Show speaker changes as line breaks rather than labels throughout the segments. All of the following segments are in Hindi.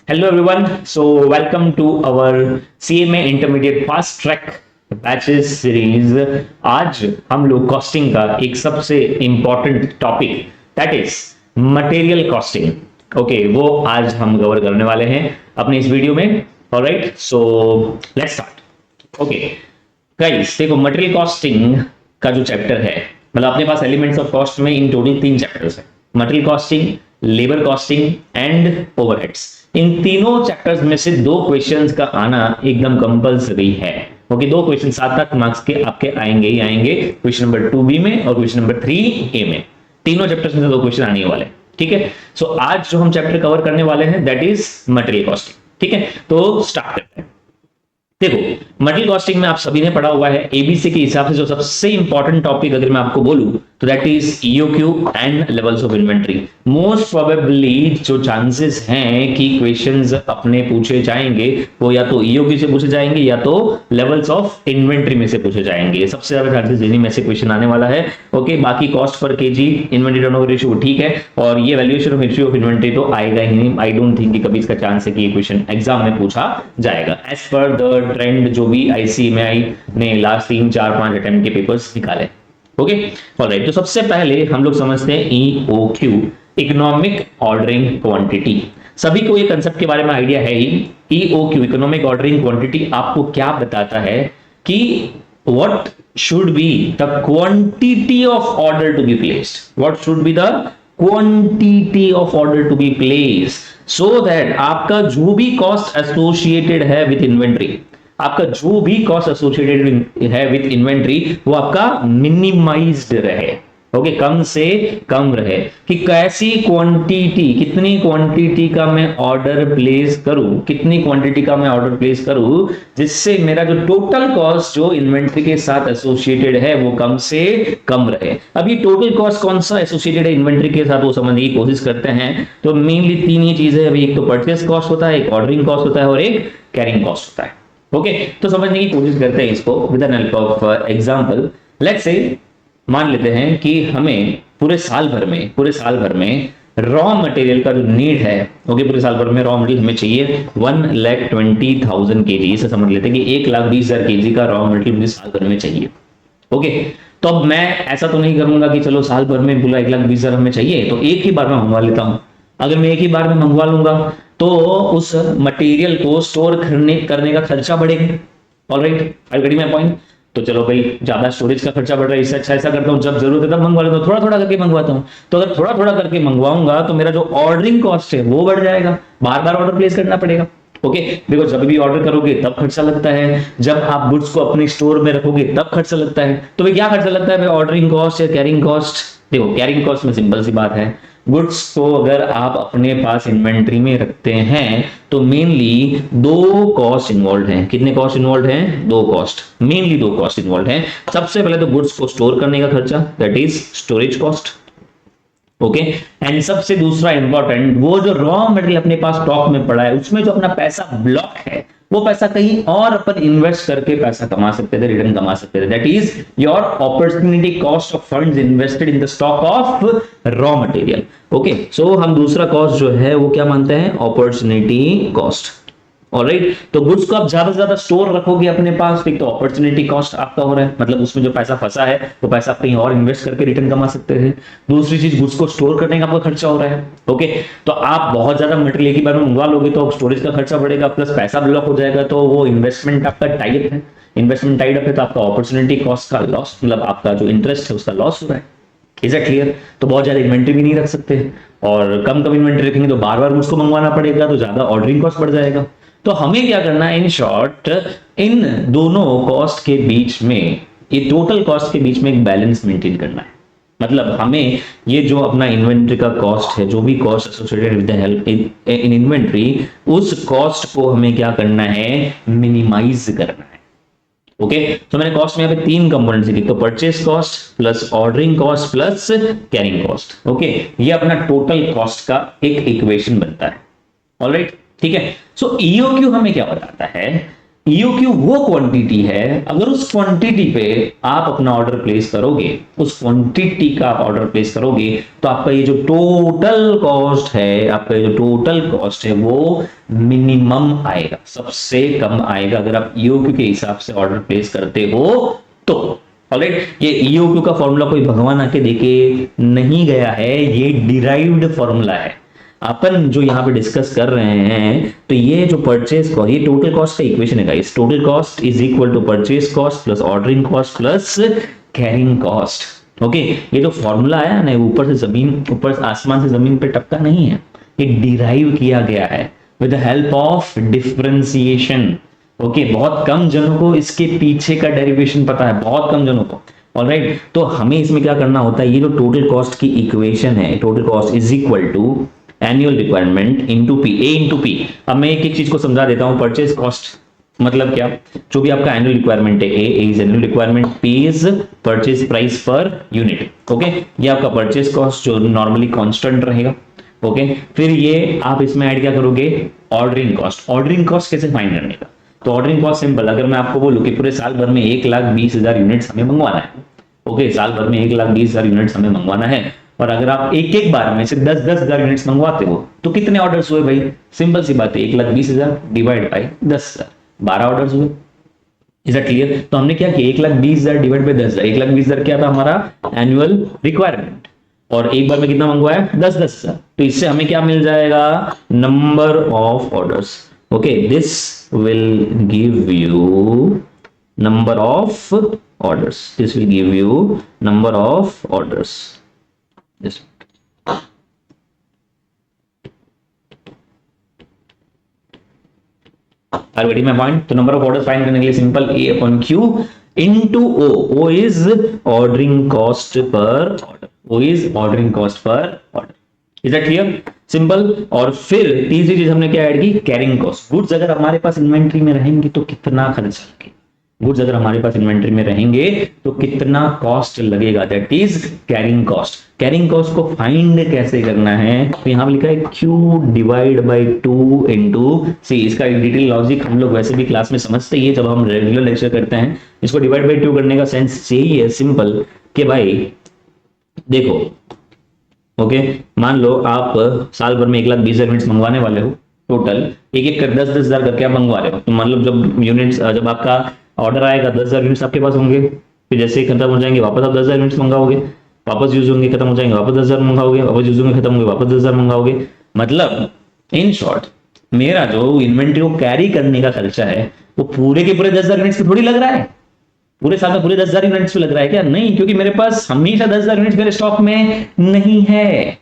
Hello everyone. So welcome to our CMA Intermediate Fast Track Batches series. आज हम लोग कॉस्टिंग का एक सबसे important topic that is material costing okay वो आज हम कवर करने वाले हैं अपने इस वीडियो में. Alright, so let's start. Okay guys, देखो मटेरियल कॉस्टिंग का जो चैप्टर है, मतलब अपने पास एलिमेंट्स ऑफ कॉस्ट में इन टोटल 3 चैप्टर्स है. Material costing, labour costing and overheads. इन तीनों चैप्टर्स में से 2 क्वेश्चंस का आना एकदम कंपलसरी है. ओके, 2 क्वेश्चन 7 मार्क्स के आपके आएंगे ही आएंगे. क्वेश्चन नंबर 2B में और क्वेश्चन नंबर 3A में. तीनों चैप्टर्स में से 2 क्वेश्चन आने वाले. ठीक है, सो आज जो हम चैप्टर कवर करने वाले हैं दैट इज मटेरियल कॉस्टिंग. ठीक है, तो स्टार्ट करते हैं. देखो, मटेरियल कॉस्टिंग में आप सभी ने पढ़ा हुआ है. एबीसी के हिसाब से जो सबसे इंपॉर्टेंट टॉपिक अगर मैं आपको बोलूं तो that is EOQ and levels of inventory. Most probably जो चांसेस हैं कि क्वेश्चंस अपने पूछे जाएंगे वो या तो ईओक्यू से पूछे जाएंगे या तो लेवल्स ऑफ इन्वेंट्री में से पूछे जाएंगे. सबसे ज्यादा चांसेस इन्हीं में से क्वेश्चन आने वाला है. ओके, बाकी cost per KG, inventory turnover ratio ठीक है, और ये valuation of history of inventory तो आएगा ही नहीं. आई डोंट थिंक कि कभी इसका चांस है कि ये क्वेश्चन एग्जाम में पूछा जाएगा. एज पर द ट्रेंड जो भी आईसीएमआई ने लास्ट 3, 4, 5 अटेम्प्ट के पेपर्स निकाले. ओके, ऑलराइट, तो सबसे पहले हम लोग समझते हैं ईओक्यू, इकोनॉमिक ऑर्डरिंग क्वांटिटी. सभी को ये कंसेप्ट के बारे में आइडिया है ही. ईओक्यू, इकोनॉमिक ऑर्डरिंग क्वांटिटी, आपको क्या बताता है कि what should be the quantity of order to be placed. What should be the quantity of order to be placed, so that आपका जो भी कॉस्ट एसोसिएटेड है विद इन्वेंट्री, आपका जो भी कॉस्ट एसोसिएटेड है विद इन्वेंट्री वो आपका मिनिमाइज्ड रहे. ओके, कम से कम रहे. कि कैसी क्वांटिटी, कितनी क्वांटिटी का मैं ऑर्डर प्लेस करूं, कितनी क्वांटिटी का मैं ऑर्डर प्लेस करूं जिससे मेरा जो टोटल कॉस्ट जो इन्वेंट्री के साथ एसोसिएटेड है वो कम से कम रहे. अब ये टोटल कॉस्ट कौन सा एसोसिएटेड है इन्वेंट्री के साथ वो समझने की कोशिश करते हैं. तो मेनली 3 ही चीजें हैं. एक तो परचेस कॉस्ट होता है, एक ऑर्डरिंग कॉस्ट होता है और एक कैरिंग कॉस्ट होता है. ओके, तो समझने की कोशिश करते हैं इसको with an help of example. Let's say मान लेते हैं कि हमें पूरे साल भर में रॉ मटेरियल का जो नीड है, ओके, पूरे साल भर में रॉ मटेरियल हमें चाहिए 1,20,000 केजी. इसे समझ लेते हैं कि 1,20,000 केजी का रॉ मटेरियल मुझे साल भर में चाहिए. ओके, तो अब मैं ऐसा तो नहीं करूंगा कि चलो साल भर में पूरा 1,20,000 हमें चाहिए तो एक ही बार में मंगवा लेता हूं. अगर मैं एक ही बार में मंगवा लूंगा तो उस मटेरियल को स्टोर करने का खर्चा बढ़ेगा. Alright, I get my point. तो चलो भाई, ज्यादा स्टोरेज का खर्चा बढ़ रहा है, इससे अच्छा ऐसा करता हूँ जब जरूरत है तब मंगवा लेता हूँ, थोड़ा थोड़ा करके मंगवाता हूँ. तो अगर थोड़ा थोड़ा करके मंगवाऊंगा तो मेरा जो ऑर्डरिंग कॉस्ट है वो बढ़ जाएगा, बार बार ऑर्डर प्लेस करना पड़ेगा. ओके, देखो, जब भी ऑर्डर करोगे तब खर्चा लगता है, जब आप गुड्स को अपने स्टोर में रखोगे तब खर्चा लगता है. तो भाई क्या खर्चा लगता है भाई, ऑर्डरिंग कॉस्ट या कैरिंग कॉस्ट? देखो, कैरिंग कॉस्ट में सिंपल सी बात है, गुड्स को अगर आप अपने पास इन्वेंट्री में रखते हैं तो मेनली 2 कॉस्ट इन्वॉल्व हैं. कितने कॉस्ट इन्वॉल्व हैं? 2 कॉस्ट, मेनली 2 कॉस्ट इन्वॉल्व हैं. सबसे पहले तो गुड्स को स्टोर करने का खर्चा, that is storage cost. Okay, and सबसे दूसरा इंपॉर्टेंट, वो जो रॉ मटेरियल अपने पास स्टॉक में पड़ा है उसमें जो अपना पैसा ब्लॉक है वो पैसा कहीं और अपन इन्वेस्ट करके पैसा कमा सकते थे, रिटर्न कमा सकते थे. That is your opportunity cost of funds invested in the stock of raw material. Okay, so हम दूसरा कॉस्ट जो है वो क्या मानते हैं? Opportunity cost. ऑलराइट, तो गुड्स को आप ज्यादा से ज्यादा स्टोर रखोगे अपने पास, तो अपॉर्चुनिटी कॉस्ट आपका हो रहा है, मतलब उसमें जो पैसा फंसा है वो पैसा आप कहीं और इन्वेस्ट करके रिटर्न कमा सकते हैं. दूसरी चीज, गुड्स को स्टोर करने का आपका खर्चा हो रहा है. ओके, तो आप बहुत ज्यादा मटेरियल एक ही बार में मंगवा लोगे तो स्टोरेज का खर्चा बढ़ेगा, प्लस पैसा ब्लॉक हो जाएगा. तो वो इन्वेस्टमेंट आपका टाइड अप है, इन्वेस्टमेंट टाइड अप है तो आपका अपॉर्चुनिटी कॉस्ट का लॉस, मतलब आपका जो इंटरेस्ट है उसका लॉस हो रहा है. Is it clear? तो बहुत ज्यादा इन्वेंट्री भी नहीं रख सकते, और कम इन्वेंट्री रखेंगे तो बार बार गुड्स को मंगवाना पड़ेगा तो ज्यादा ऑर्डरिंग कॉस्ट बढ़ जाएगा. तो हमें क्या करना है, इन शॉर्ट, इन दोनों कॉस्ट के बीच में, ये टोटल कॉस्ट के बीच में एक बैलेंस मेंटेन करना है. मतलब हमें ये जो अपना इन्वेंट्री का कॉस्ट है, जो भी cost associated with the help in inventory, उस कॉस्ट को हमें क्या करना है? मिनिमाइज करना है. ओके, तो मैंने कॉस्ट में यहाँ पे 3 कंपोनेंट्स लिखे, तो purchase cost plus ordering cost plus carrying cost. Okay, ये अपना टोटल कॉस्ट का एक इक्वेशन बनता है. ऑलराइट, ठीक है. सो ईओक्यू हमें क्या बताता है? ईओक्यू वो क्वांटिटी है, अगर उस क्वांटिटी पे आप अपना ऑर्डर प्लेस करोगे, उस क्वांटिटी का आप ऑर्डर प्लेस करोगे, तो आपका ये जो टोटल कॉस्ट है, आपका ये जो टोटल कॉस्ट है वो मिनिमम आएगा, सबसे कम आएगा अगर आप ईओक्यू के हिसाब से ऑर्डर प्लेस करते हो तो। ऑलराइट, ये ईओक्यू का फॉर्मूला कोई भगवान आके देके नहीं गया है, ये डिराइव्ड फॉर्मूला है। अपन जो यहाँ पे डिस्कस कर रहे हैं, तो ये जो परचेज कॉस्ट, ये टोटल कॉस्ट का इक्वेशन है guys. Total cost is equal to purchase cost plus ordering cost plus carrying cost. Okay, ये जो फॉर्मूला आया ना, ऊपर से जमीन, ऊपर आसमान से जमीन पे टपका नहीं है, ये डिराइव किया गया है with the help of differentiation. Okay, बहुत कम जनों को इसके पीछे का डेरिवेशन पता है, बहुत कम जनों को। ऑलराइट, तो हमें इसमें क्या करना होता है, ये जो टोटल कॉस्ट की इक्वेशन है, total cost is equal to annual requirement into P, A into P. अब मैं एक एक चीज को समझा देता हूं। परचेज कॉस्ट मतलब क्या, जो भी आपका एनुअल रिक्वायरमेंट है, A is annual requirement, P is purchase price per unit. Okay, ये आपका परचेज कॉस्ट जो नॉर्मली कांस्टेंट रहेगा। ओके, फिर ये आप इसमें ऐड क्या करोगे, ऑर्डरिंग कॉस्ट। ऑर्डरिंग कॉस्ट कैसे फाइंड करने का, तो ऑर्डरिंग कॉस्ट सिंपल, अगर मैं आपको बोलूं कि पूरे साल भर में 1,20,000 यूनिट्स हमें मंगवाना है, ओके, साल भर में 1,20,000 यूनिट्स हमें मंगवाना है, और अगर आप एक एक बार में से 10,000 यूनिट्स मंगवाते हो तो कितने ऑर्डर्स हुए भाई, सिंपल सी बात है, 1,20,000 डिवाइड बाय 10,000, 12 ऑर्डर्स हुए। Is that clear? तो हमने क्या किया, 1,20,000 डिवाइड बाय 10,000, 1,20,000 क्या था हमारा एनुअल रिक्वायरमेंट, और एक बार में कितना मंगवाया, 10,000। तो इससे हमें क्या मिल जाएगा, number of orders. Okay, this will give you number of orders, this will give you number of orders, this are getting my point? तो number of orders find करने के लिए simple A upon Q into O, O is ordering cost per order, O is ordering cost per order, is that clear? Simple. और फिर तीसरी चीज हमने क्या ऐड की, कैरिंग कॉस्ट। गुड्स अगर हमारे पास इन्वेंट्री में रहेंगे तो कितना खर्च लगेगा, गुड्स अगर हमारे पास इन्वेंट्री में रहेंगे तो कितना कॉस्ट लगेगा, that is carrying cost. Carrying cost को फाइंड कैसे करना है, तो यहां पे लिखा है Q डिवाइड बाई 2 इंटू सी। इसका डिटेल लॉजिक हम लोग वैसे भी क्लास में समझते ही है, जब हम रेगुलर लेक्चर करते हैं। इसको डिवाइड बाई 2 करने का सेंस यही है सिंपल, कि भाई देखो, ओके, मान लो आप साल भर में 1,20,000 यूनिट्स मंगवाने वाले हो, टोटल एक एक कर 10,000 करके आप मंगवा रहे हो, तो मान लो जब यूनिट्स, जब आपका ऑर्डर आएगा 10,000 यूनिट्स आपके पास होंगे, फिर जैसे ही खत्म हो जाएंगे वापस आप 10,000 यूनिट्स मंगाओगे, वापस यूज होंगे खत्म हो जाएंगे वापस 10,000 मंगाओगे, वापस यूज होंगे खत्म होंगे वापस 10,000 मंगाओगे। मतलब इन शॉर्ट, मेरा जो इन्वेंट्री को कैरी करने का खर्चा है वो पूरे के पूरे 10,000 यूनिट्स पे थोड़ी लग रहा है, पूरे साल में पूरे 10,000 यूनिट्स पे लग रहा है क्या, नहीं, क्योंकि मेरे पास हमेशा 10,000 यूनिट्स मेरे स्टॉक में नहीं है।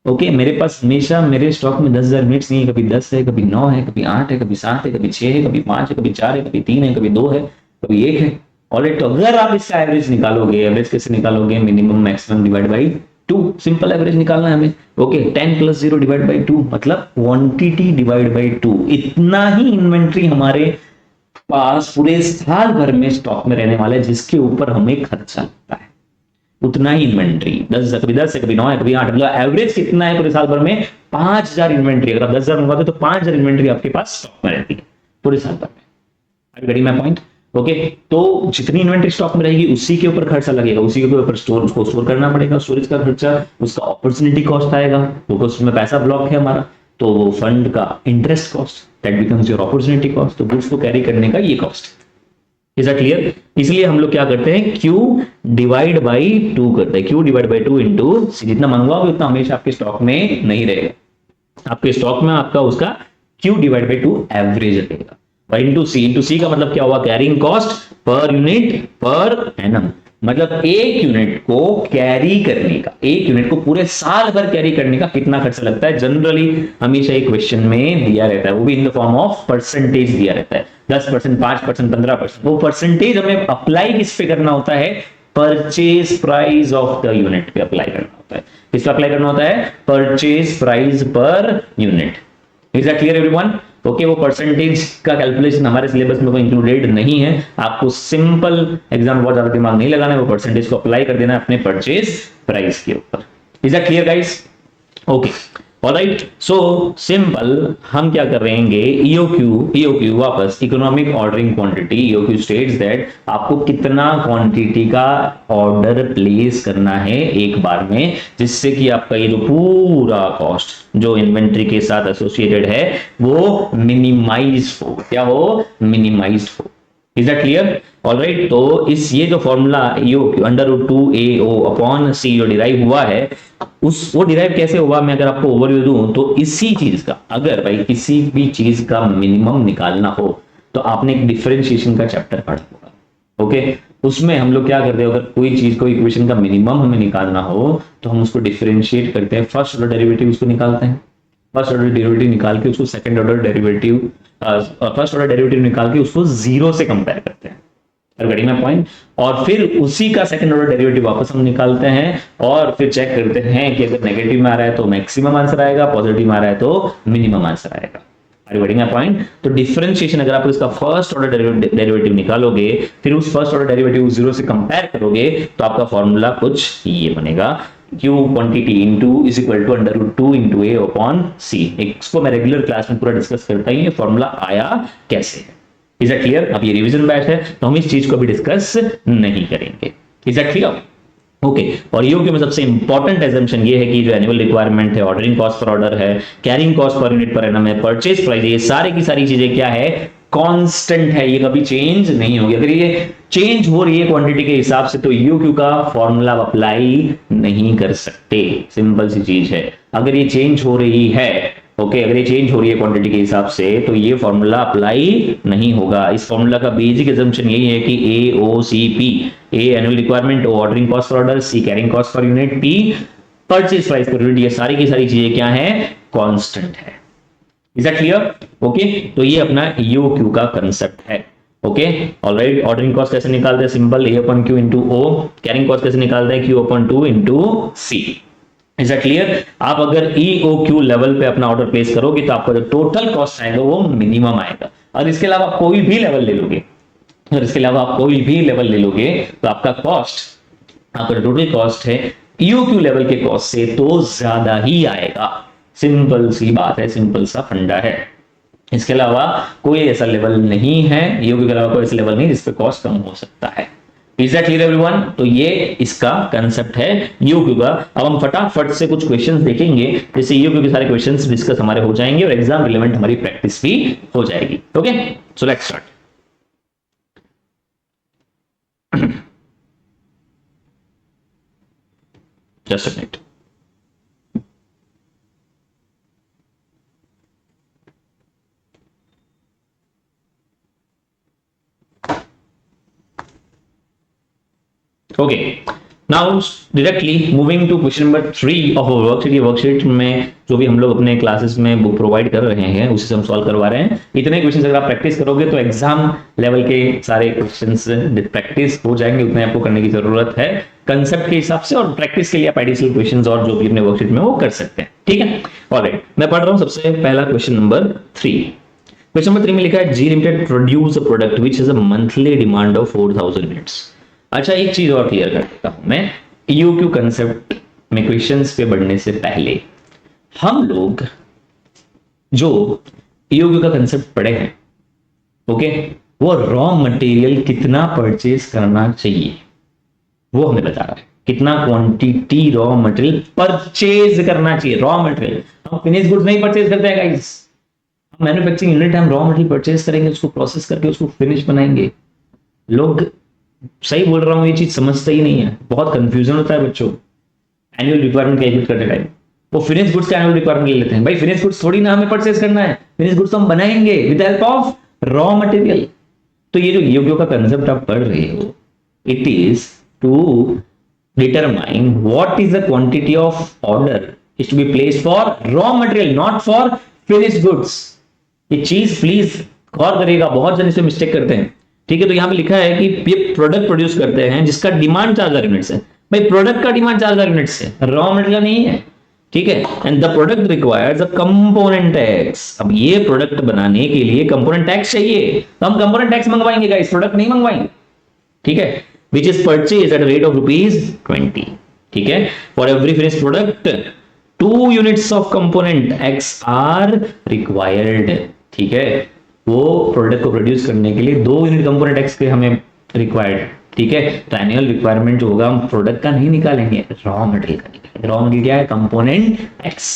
ओके, मेरे पास हमेशा मेरे स्टॉक में 10,000 यूनिट्स नहीं है, कभी 10 है, कभी 9 है, कभी 8 है, कभी 7 है, कभी 6 है, कभी 5 है, कभी 4 है, कभी 3 है, कभी 2 है, कभी 1 है। ऑलराइट, तो अगर आप इसका एवरेज निकालोगे, एवरेज कैसे निकालोगे, minimum maximum divide by 2, simple average निकालना है हमें। ओके, 10 + 0 डिवाइड बाई 2 मतलब क्वांटिटी डिवाइड बाई 2, इतना ही इन्वेंट्री हमारे पास पूरे साल भर में स्टॉक में रहने वाला है, जिसके ऊपर हमें खर्चा लगता है, उतना ही इन्वेंट्री। 10 कभी 10 है, कभी 9 है, कभी 8, मतलब एवरेज कितना है पूरे साल भर में, 5,000 इन्वेंट्री। अगर आप 10,000 मंगवाते हो तो 5,000 इन्वेंट्री आपके पास स्टॉक में रहती है पूरे साल भर में। Are you getting my point? Okay, तो जितनी इन्वेंट्री स्टॉक में रहेगी उसी के ऊपर खर्चा लगेगा, उसी के ऊपर उसको स्टोर करना पड़ेगा, स्टोरेज का खर्चा, उसका अपॉर्चुनिटी कॉस्ट आएगा, क्योंकि उसमें पैसा ब्लॉक है हमारा, तो वो फंड का interest cost, that becomes your opportunity cost. तो गुड्स को कैरी करने का ये कॉस्ट। Is that clear? इसलिए हम लोग क्या करते हैं, Q डिवाइड बाई 2 करते हैं, Q डिवाइड बाई 2 इंटू, जितना मंगवाओगे उतना हमेशा आपके स्टॉक में नहीं रहेगा, आपके स्टॉक में आपका उसका Q डिवाइड बाई 2 एवरेज रहेगा। इंटू सी का मतलब क्या हुआ, carrying cost per unit per annum, मतलब एक यूनिट को कैरी करने का, एक यूनिट को पूरे साल भर कैरी करने का कितना खर्चा लगता है, जनरली हमेशा एक क्वेश्चन में दिया रहता है, वो भी in the form of percentage दिया रहता है, 10%, 5%, 15%। वो परसेंटेज हमें अप्लाई किस पे करना होता है, purchase price of the unit पे अप्लाई करना होता है। किस पे अप्लाई करना होता है, purchase price per unit. Is that clear everyone? Okay, वो परसेंटेज का कैलकुलेशन हमारे सिलेबस में कोई इंक्लूडेड नहीं है, आपको सिंपल एग्जाम बहुत ज्यादा दिमाग नहीं लगाना है, वो परसेंटेज को अप्लाई कर देना है अपने परचेज प्राइस के ऊपर। Is that clear guys? Okay, alright, so simple हम क्या कर रहे हैं, ईओक्यू वापस economic ordering quantity, EOQ states that आपको कितना क्वांटिटी का ऑर्डर प्लेस करना है एक बार में, जिससे कि आपका ये जो पूरा कॉस्ट जो इन्वेंट्री के साथ एसोसिएटेड है वो मिनिमाइज हो, क्या हो, मिनिमाइज हो। Is that clear? ऑलराइट, तो इस ये जो formula EOQ under root 2AO upon C जो डिराइव हुआ है, वो डिराइव कैसे हुआ, मैं अगर आपको ओवरव्यू दूं तो इसी चीज का, अगर भाई किसी भी चीज का मिनिमम निकालना हो तो आपने एक डिफरेंशिएशन का चैप्टर पढ़ा होगा, ओके। उसमें हम लोग क्या करते हैं, अगर कोई चीज को इक्वेशन का मिनिमम हमें निकालना हो तो हम उसको डिफरेंशिएट करते हैं, फर्स्ट ऑर्डर डेरिवेटिव उसको निकालते हैं, फर्स्ट ऑर्डर डेरिवेटिव निकाल के उसको second order derivative, first order derivative निकाल के उसको जीरो से कंपेयर करते हैं, गेटिंग माय पॉइंट, और फिर उसी का सेकंड ऑर्डर डेरिवेटिव वापस हम निकालते हैं और फिर चेक करते हैं कि अगर नेगेटिव में आ रहा है तो मैक्सिमम आंसर आएगा, पॉजिटिव में आ रहा है तो मिनिमम आंसर आएगा। Are you getting my point? तो डिफरेंशिएशन अगर आप इसका फर्स्ट ऑर्डर डेरिवेटिव निकालोगे, फिर उस फर्स्ट ऑर्डर डेरिवेटिव जीरो से कंपेयर करोगे, तो आपका फॉर्मूला कुछ ये बनेगा, Q quantity into is equal to under root 2 into A upon C। इसको मैं रेगुलर क्लास में पूरा डिस्कस करता हूं, ये फॉर्मूला आया कैसे है। Is that clear? अब ये रिवीजन बैच है तो हम इस चीज को भी डिस्कस नहीं करेंगे। Is that clear? ओके, और ईओक्यू में सबसे इंपॉर्टेंट एजम्पशन ये है कि जो एनुअल रिक्वायरमेंट है, ऑर्डरिंग कॉस्ट पर ऑर्डर है, carrying cost per unit per annum है, परचेज प्राइस, ये सारे की सारी चीजें क्या है, कांस्टेंट है, ये कभी चेंज नहीं होगी। अगर ये चेंज हो रही है क्वांटिटी के हिसाब से तो ईओक्यू का फॉर्मूला अप्लाई नहीं कर सकते, सिंपल सी चीज है। अगर ये चेंज हो रही है, ओके, अगर ये चेंज हो रही है क्वांटिटी के हिसाब से तो ये फॉर्मूला अप्लाई नहीं होगा। इस फॉर्मूला का बेसिक एजम्पशन यही है कि AOCP, A annual requirement, O ordering cost per order, C carrying cost per unit, P purchase price per unit, ये सारी की सारी चीजें क्या है, कांस्टेंट है। Is that clear? ओके, तो ये अपना ईओक्यू का कंसेप्ट है। ओके, ऑलराइट, ऑर्डरिंग कॉस्ट कैसे निकालते हैं, simple, A upon Q into O, carrying cost कैसे निकालते हैं, Q upon 2 into C। Is that clear? आप अगर EOQ लेवल पे अपना ऑर्डर प्लेस करोगे तो आपका जो टोटल कॉस्ट आएगा वो मिनिमम आएगा। और इसके अलावा आप कोई भी लेवल ले लोगे, और इसके अलावा आप कोई भी लेवल ले लोगे तो आपका कॉस्ट, आपका टोटल कॉस्ट है EOQ लेवल के कॉस्ट से तो ज्यादा ही आएगा। सिंपल सी बात है, सिंपल सा फंडा है। इसके अलावा कोई ऐसा लेवल नहीं है, EOQ के अलावा कोई ऐसा लेवल नहीं जिस पे कॉस्ट कम हो सकता है। Is that clear everyone? तो ये इसका कंसेप्ट है EOQ का। अब हम फटाफट से कुछ क्वेश्चंस देखेंगे, जैसे EOQ के सारे क्वेश्चंस डिस्कस हमारे हो जाएंगे और एग्जाम रिलेवेंट हमारी प्रैक्टिस भी हो जाएगी। Okay, so let's start. Just a minute. Okay, now directly moving to question number 3 of our worksheet. ये वर्कशीट में जो भी हम लोग अपने क्लासेस में बुक प्रोवाइड कर रहे हैं उसी से हम सॉल्व करवा रहे हैं। इतने क्वेश्चंस अगर आप प्रैक्टिस करोगे तो एग्जाम लेवल के सारे क्वेश्चंस प्रैक्टिस हो जाएंगे, उतने आपको करने की जरूरत है कंसेप्ट के हिसाब से, और प्रैक्टिस के लिए आप एडिशनल क्वेश्चंस और जो भी अपने वर्कशीट में वो कर सकते हैं। ठीक है, ऑलराइट, मैं पढ़ रहा हूं सबसे पहला क्वेश्चन नंबर 3। क्वेश्चन नंबर 3 में लिखा है G limited produce a product which has a monthly demand of 4000 units. अच्छा, एक चीज और क्लियर कर देता हूं मैं, EOQ कंसेप्ट में क्वेश्चंस पे बढ़ने से पहले हम लोग जो EOQ का कंसेप्ट पढ़े हैं, ओके, वो रॉ मटेरियल कितना परचेज करना चाहिए वो हमें बता रहा है, कितना क्वांटिटी रॉ मटेरियल परचेज करना चाहिए। रॉ मटेरियल, हम फिनिश गुड्स नहीं परचेज करते हैं गाइस, हम मैन्युफैक्चरिंग यूनिट हम रॉ मटेरियल परचेज करेंगे, उसको प्रोसेस करके उसको फिनिश बनाएंगे। लोग, सही बोल रहा हूं, ये चीज समझते ही नहीं है, बहुत कंफ्यूजन होता है बच्चों एनुअल रिक्वायरमेंट कैलकुलेट करते टाइम। वो फिनिश गुड्स का एनुअल रिक्वायरमेंट ले लेते हैं, भाई फिनिश गुड्स थोड़ी ना हमें परचेज करना है, फिनिश गुड्स तो हम बनाएंगे with help of raw material. तो ये जो EOQ का कंसेप्ट आप पढ़ रहे हो, it is to determine what is the quantity of order is to be placed for raw material, not for finish goods. ये चीज प्लीज गौर करिएगा, बहुत जन इसमें मिस्टेक करते हैं। ठीक है, तो यहां पे लिखा है कि ये प्रोडक्ट प्रोड्यूस करते हैं जिसका डिमांड 4000 यूनिट्स है, भाई प्रोडक्ट का डिमांड 4000 यूनिट्स है, रॉ मटेरियल नहीं है। ठीक है, and the product requires a component tax. अब ये प्रोडक्ट बनाने के लिए कंपोनेंट टैक्स चाहिए, तो हम कंपोनेंट टैक्स मंगवाएंगे गाइस, प्रोडक्ट नहीं मंगवाएंगे। ठीक है, which is purchased at a rate of ₹20। ठीक है, for every finished product 2 units of component X are required, ठीक है, वो प्रोडक्ट को प्रोड्यूस करने के लिए 2 यूनिट कंपोनेंट एक्स के हमें रिक्वायर्ड, ठीक है। तो एनुअल रिक्वायरमेंट जो होगा हम प्रोडक्ट का नहीं निकालेंगे, रॉ मटेरियल का निकालेंगे। रॉ मटेरियल क्या है? Component x.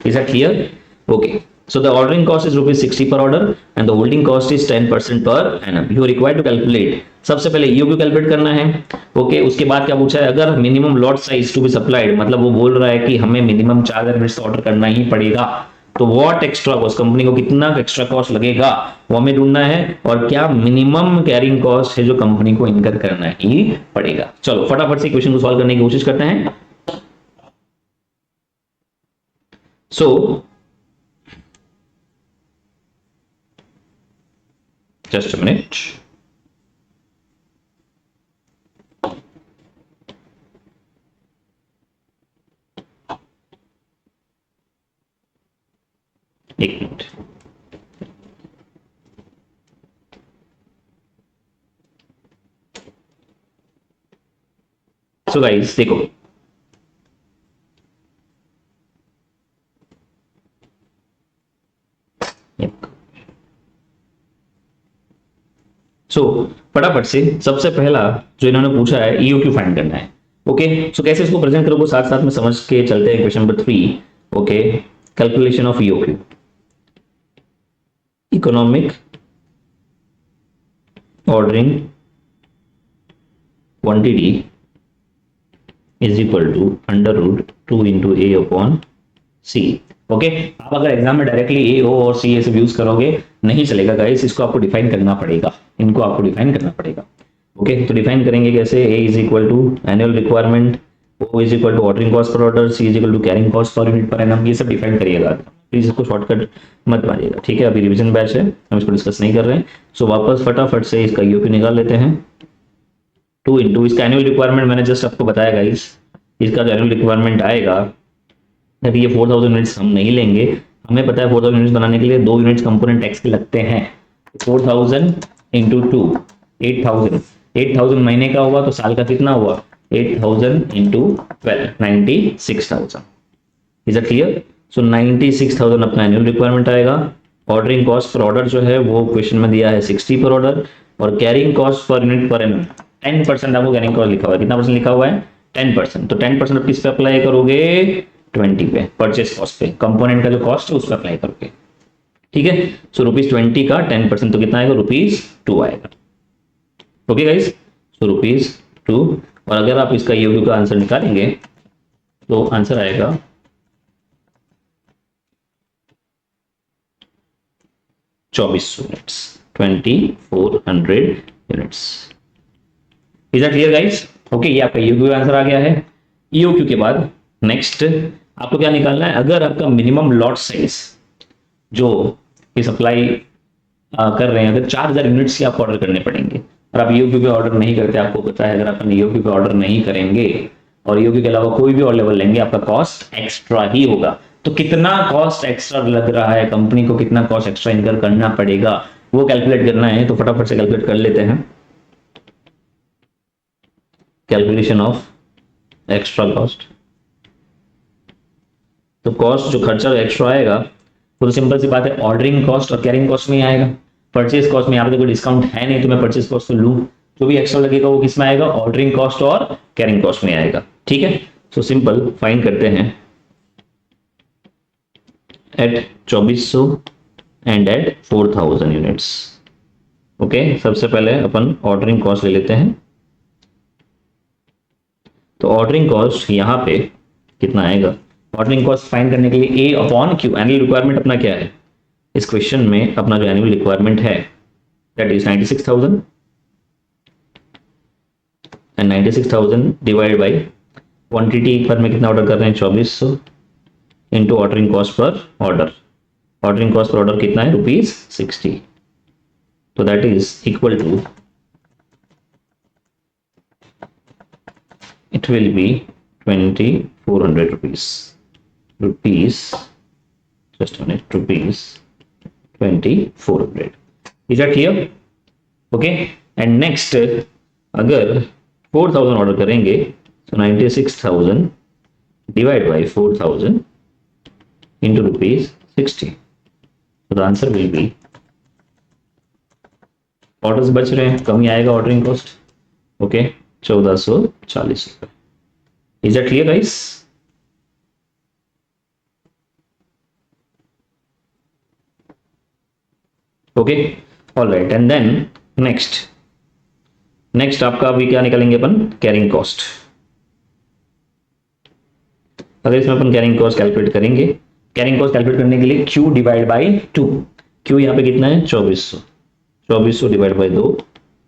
Is that clear? Okay, so the ordering cost is rupees 60 per order and the holding cost is 10% per annum. You are required to calculate, सबसे पहले EOQ कैलकुलेट करना है, ओके। उसके बाद क्या पूछा है? अगर minimum lot size to be supplied, मतलब वो बोल रहा है कि हमें मिनिमम 4000 यूनिट्स ऑर्डर करना ही पड़ेगा, तो व्हाट एक्स्ट्रा कॉस्ट, कंपनी को कितना एक्स्ट्रा कॉस्ट लगेगा वो हमें ढूंढना है, और क्या मिनिमम कैरिंग कॉस्ट है जो कंपनी को इनकर करना ही पड़ेगा। चलो फटाफट से क्वेश्चन को सॉल्व करने की कोशिश करते हैं। सो just a minute. एक मिनट। सो गाइस देखो, फटाफट से सबसे पहला जो इन्होंने पूछा है EOQ फाइंड करना है, ओके। सो कैसे इसको प्रेजेंट करोगे, साथ साथ में समझ के चलते हैं। Question number 3, okay, calculation of EOQ, economic ordering quantity is equal to under root 2 into A upon C, okay. आप अगर एग्जाम में डायरेक्टली A O और C ऐसे यूज करोगे नहीं चलेगा गाइस, इसको आपको डिफाइन करना पड़ेगा, इनको आपको डिफाइन करना पड़ेगा, ओके। तो डिफाइन करेंगे कैसे? A is equal to annual requirement, O is equal to ordering cost per order, C is equal to carrying cost per unit per annum, ये सब डिफाइन करिएगा, प्लीज इसको शॉर्टकट मत मारिएगा, ठीक है। अभी रिवीजन बैच है, हम इसको डिस्कस नहीं कर रहे हैं। सो वापस फटाफट से इसका EOQ निकाल लेते हैं। 2 इंटू इसका एनुअल रिक्वायरमेंट मैंने जस्ट आपको बताया गाइस, इसका जो एनुअल रिक्वायरमेंट आएगा, अभी ये 4000 यूनिट्स हम नहीं लेंगे, हमें पता है 4000 यूनिट्स बनाने के लिए 2 यूनिट्स कंपोनेंट एक्स के लगते हैं। 4000 इंटू 2 8000, 8000 महीने का हुआ तो साल का कितना हुआ? 8000 into 12 96,000। Is it clear? So 96,000 अपना एनुअल रिक्वायरमेंट आएगा। ऑर्डरिंग कॉस्ट पर ऑर्डर जो है वो क्वेश्चन में दिया है 60 पर ऑर्डर, और carrying cost per unit per annum 10% आपको कैरिंग कॉस्ट लिखा हुआ है। कितना परसेंट लिखा हुआ है? 10%। तो 10% आप किस पे अप्लाई करोगे? 20 पे, परचेस कॉस्ट पे, कंपोनेंट का जो कॉस्ट है उस पर अप्लाई करोगे, ठीक है। सो ₹20 का 10% तो कितना आएगा? ₹2 आएगा, ओके गाइस। सो ₹2, और अगर आप इसका EOQ का आंसर निकालेंगे तो आंसर आएगा 2400 units, 2400 units. Is that clear guys? Okay, ये आपका EOQ का आंसर आ गया है। EOQ के बाद नेक्स्ट आपको क्या निकालना है? अगर आपका मिनिमम लॉट साइज जो ये सप्लाई कर रहे हैं, अगर 4000 यूनिट्स की आपको ऑर्डर करने पड़ेंगे, और आप EOQ पे ऑर्डर नहीं करते, आपको पता है अगर आप EOQ पे ऑर्डर नहीं करेंगे और EOQ के अलावा कोई भी और लेवल लेंगे, आपका कॉस्ट एक्स्ट्रा ही होगा। तो कितना कॉस्ट एक्स्ट्रा लग रहा है कंपनी को, कितना कॉस्ट एक्स्ट्रा इनकर करना पड़ेगा, वो कैलकुलेट करना है। तो फटाफट से कैलकुलेट कर लेते हैं। कैलकुलेशन ऑफ एक्स्ट्रा कॉस्ट, तो कॉस्ट जो खर्चा एक्स्ट्रा आएगा वो तो सिंपल सी बात है, ऑर्डरिंग कॉस्ट और कैरिंग कॉस्ट में आएगा। परचेज कॉस्ट में यहाँ पे कोई डिस्काउंट है नहीं, तो मैं परचेज कॉस्ट तो लूँ, जो भी एक्स्ट्रा लगेगा वो किस में आएगा? ऑर्डरिंग कॉस्ट और कैरिंग कॉस्ट में आएगा, ठीक है। सो सिंपल फाइंड करते हैं at 2400 and at 4000 units, okay. सबसे पहले अपन ऑर्डरिंग कॉस्ट ले लेते हैं। तो ऑर्डरिंग कॉस्ट यहाँ पे कितना आएगा? ऑर्डरिंग कॉस्ट फाइंड करने के लिए A upon Q, annual requirement अपना क्या है इस क्वेश्चन में? अपना जो एनुअल रिक्वायरमेंट है that is 96,000, and 96,000 divide by quantity पर में कितना ऑर्डर कर रहे हैं? 2400 into ordering cost per order. Ordering cost per order कितना है? ₹60। तो that is equal to, it will be 2400 rupees, just a minute, rupees 2400. Is that clear? Okay, and next अगर 4000 ऑर्डर करेंगे तो 96,000 divide by 4000 into rupees 60. So the answer will be, orders बच रहे हैं, कम ही आएगा ऑर्डरिंग कॉस्ट. ओके, 1440 रुपए. Is that clear guys? Okay, alright. And then next आपका अभी क्या निकालेंगे अपन? Carrying cost. अगर इसमें अपन कैरिंग कॉस्ट कैलकुलेट करेंगे, कैरिंग कॉस्ट कैलकुलेट करने के लिए Q डिवाइड बाई 2. Q यहाँ पे कितना है? 2400 डिवाइड बाई 2,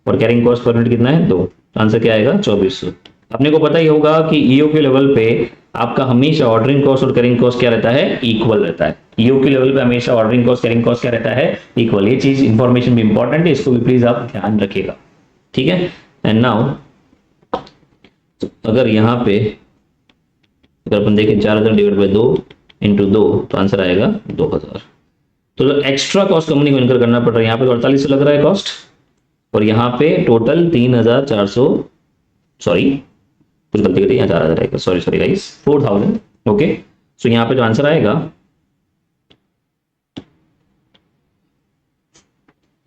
और कैरिंग कॉस्ट पर यूनिट कितना है? 2. आंसर क्या आएगा? 2400. अपने को पता ही होगा कि ईओक्यू लेवल पे आपका हमेशा ऑर्डरिंग कॉस्ट और कैरिंग कॉस्ट क्या रहता है? इक्वल रहता है. ईओक्यू लेवल पे हमेशा ऑर्डरिंग कॉस्ट कैरिंग कॉस्ट क्या रहता है? इक्वल. ये चीज इंफॉर्मेशन भी इंपॉर्टेंट है, इसको भी प्लीज आप ध्यान रखिएगा. ठीक है. एंड नाउ अगर यहाँ पे अगर अपन देखें 4000 डिवाइड बाई 2 इंटू 2, तो आंसर आएगा 2000. तो जो एक्स्ट्रा कॉस्ट कंपनी को इनकर करना पड़ रहा है, यहाँ पे 4800 लग रहा है कॉस्ट, और यहाँ पे टोटल 3400, सॉरी कुछ गलती करी, यहाँ 4000 आएगा, सॉरी गाइस, 4000. ओके, सो यहाँ पे जो आंसर आएगा,